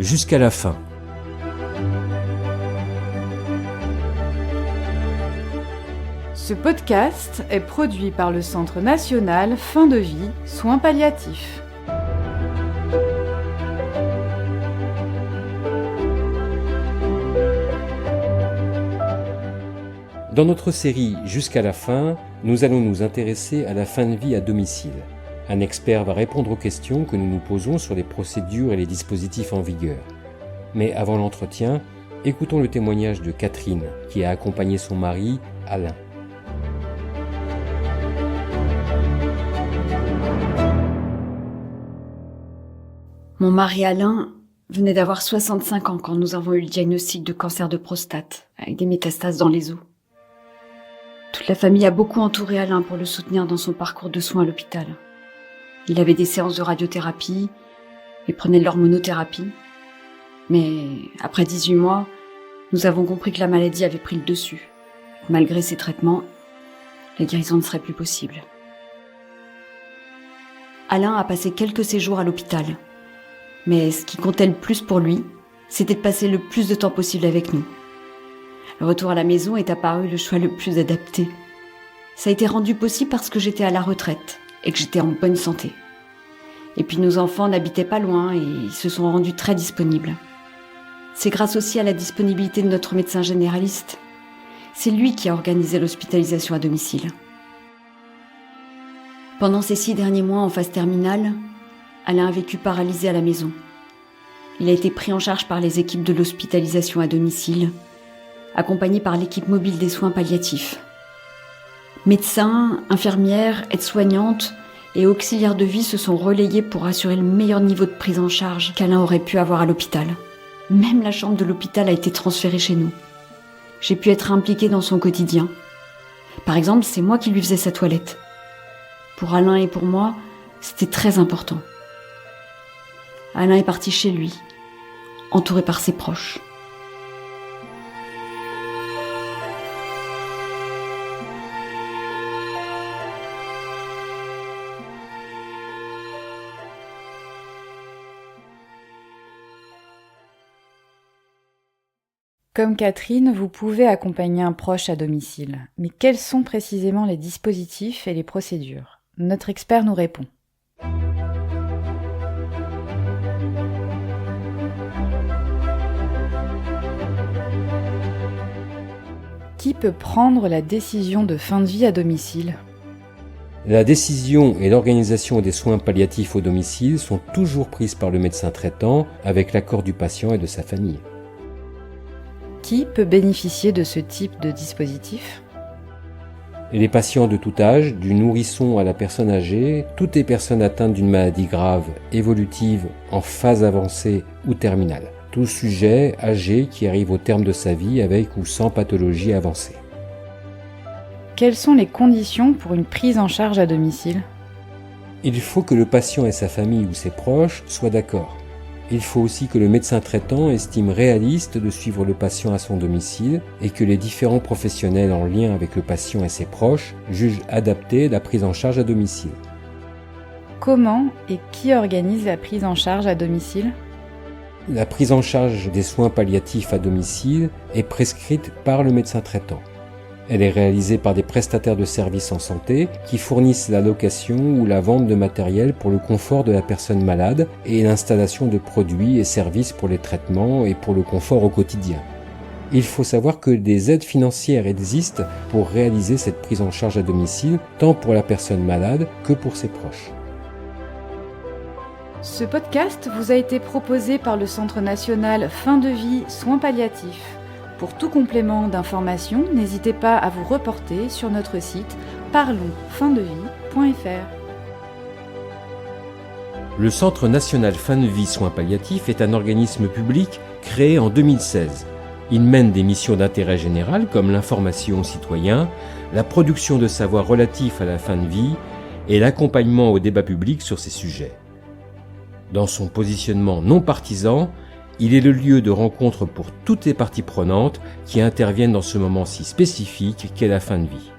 jusqu'à la fin. Ce podcast est produit par le Centre national Fin de vie, soins palliatifs. Dans notre série Jusqu'à la fin, nous allons nous intéresser à la fin de vie à domicile. Un expert va répondre aux questions que nous nous posons sur les procédures et les dispositifs en vigueur. Mais avant l'entretien, écoutons le témoignage de Catherine, qui a accompagné son mari, Alain. Mon mari Alain venait d'avoir 65 ans quand nous avons eu le diagnostic de cancer de prostate, avec des métastases dans les os. Toute la famille a beaucoup entouré Alain pour le soutenir dans son parcours de soins à l'hôpital. Il avait des séances de radiothérapie et prenait de l'hormonothérapie. Mais après 18 mois, nous avons compris que la maladie avait pris le dessus. Malgré ces traitements, la guérison ne serait plus possible. Alain a passé quelques séjours à l'hôpital. Mais ce qui comptait le plus pour lui, c'était de passer le plus de temps possible avec nous. Le retour à la maison est apparu le choix le plus adapté. Ça a été rendu possible parce que j'étais à la retraite et que j'étais en bonne santé. Et puis nos enfants n'habitaient pas loin et ils se sont rendus très disponibles. C'est grâce aussi à la disponibilité de notre médecin généraliste. C'est lui qui a organisé l'hospitalisation à domicile. Pendant ces 6 derniers mois en phase terminale, Alain a vécu paralysé à la maison. Il a été pris en charge par les équipes de l'hospitalisation à domicile, accompagné par l'équipe mobile des soins palliatifs. Médecins, infirmières, aides-soignantes et auxiliaires de vie se sont relayés pour assurer le meilleur niveau de prise en charge qu'Alain aurait pu avoir à l'hôpital. Même la chambre de l'hôpital a été transférée chez nous. J'ai pu être impliquée dans son quotidien. Par exemple, c'est moi qui lui faisais sa toilette. Pour Alain et pour moi, c'était très important. Alain est parti chez lui, entouré par ses proches. Comme Catherine, vous pouvez accompagner un proche à domicile. Mais quels sont précisément les dispositifs et les procédures ? Notre expert nous répond. Qui peut prendre la décision de fin de vie à domicile ? La décision et l'organisation des soins palliatifs au domicile sont toujours prises par le médecin traitant avec l'accord du patient et de sa famille. Qui peut bénéficier de ce type de dispositif ? Les patients de tout âge, du nourrisson à la personne âgée, toutes les personnes atteintes d'une maladie grave, évolutive, en phase avancée ou terminale. Tout sujet âgé qui arrive au terme de sa vie avec ou sans pathologie avancée. Quelles sont les conditions pour une prise en charge à domicile ? Il faut que le patient et sa famille ou ses proches soient d'accord. Il faut aussi que le médecin traitant estime réaliste de suivre le patient à son domicile et que les différents professionnels en lien avec le patient et ses proches jugent adaptée la prise en charge à domicile. Comment et qui organise la prise en charge à domicile ? La prise en charge des soins palliatifs à domicile est prescrite par le médecin traitant. Elle est réalisée par des prestataires de services en santé qui fournissent la location ou la vente de matériel pour le confort de la personne malade et l'installation de produits et services pour les traitements et pour le confort au quotidien. Il faut savoir que des aides financières existent pour réaliser cette prise en charge à domicile, tant pour la personne malade que pour ses proches. Ce podcast vous a été proposé par le Centre national Fin de vie, soins palliatifs. Pour tout complément d'information, n'hésitez pas à vous reporter sur notre site parlonsfindevie.fr. Le Centre national Fin de vie, soins palliatifs est un organisme public créé en 2016. Il mène des missions d'intérêt général comme l'information aux citoyens, la production de savoirs relatifs à la fin de vie et l'accompagnement au débat public sur ces sujets. Dans son positionnement non partisan, il est le lieu de rencontre pour toutes les parties prenantes qui interviennent dans ce moment si spécifique qu'est la fin de vie.